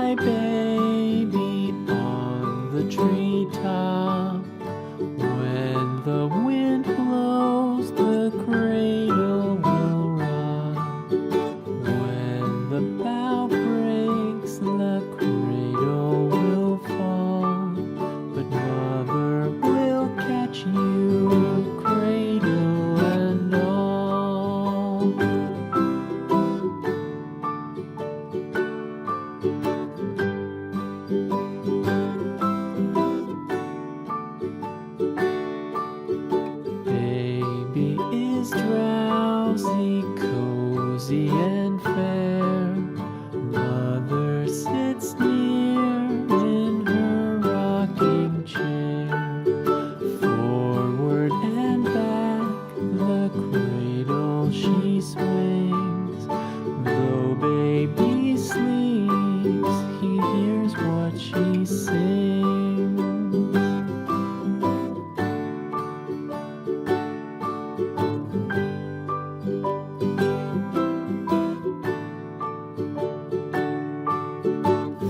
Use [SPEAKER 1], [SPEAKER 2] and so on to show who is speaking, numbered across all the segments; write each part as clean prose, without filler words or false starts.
[SPEAKER 1] Rock-a-bye baby on the treetop. When the wind blows, the cradle will rock. When the bough breaks, the cradle will fall. But mother will catch you, cradle and all. Baby is drowsy, cozy and fair. Mother sits near in her rocking chair. Forward and back, the cradle she swings. Though baby sleeps, he hears what she sings.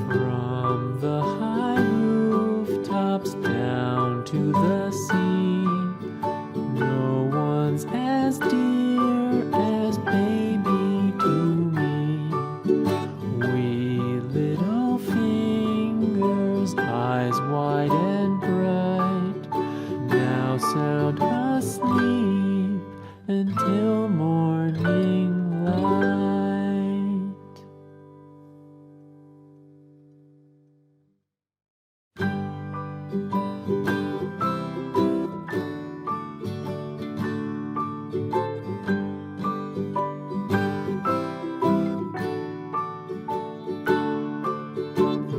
[SPEAKER 1] From the high rooftops down to the sea, no one's as dear as baby to me. Wee little fingers, eyes wide and bright, now sound asleep until morning light.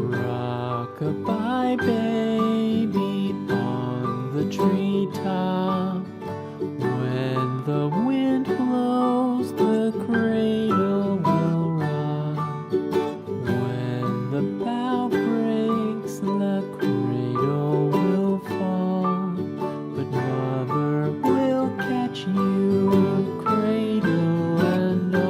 [SPEAKER 1] Rock-a-bye baby on the treetop. When the wind blows, the cradle will rock. When the bough breaks, the cradle will fall. But mother will catch you, cradle and all.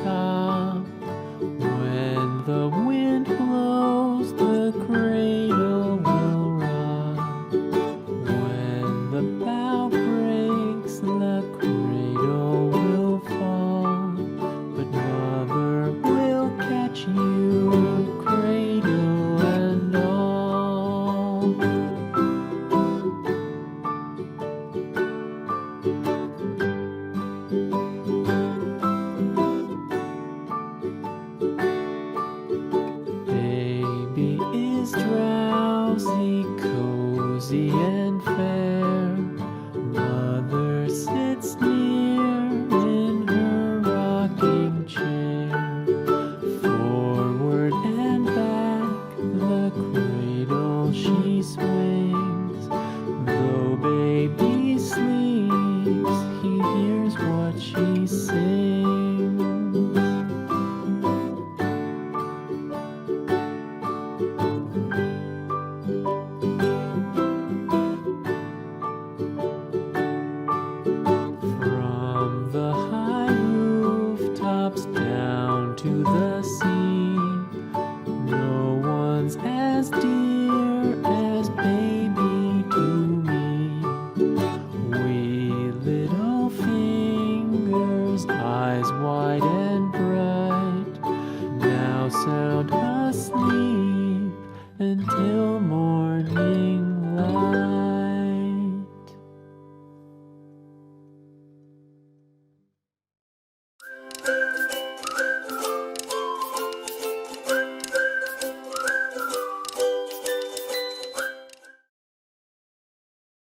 [SPEAKER 1] treetop. When the wind blows, the cradle will rock. When the bough breaks, the cradle will fall. But mother will catch you, cradle and all. Baby is drowsy, cozy and fair. Mother sits near in her rocking chair. Forward and back, the cradle she swings. Though baby sleeps, he hears what she sings. From the high rooftops down to the sea,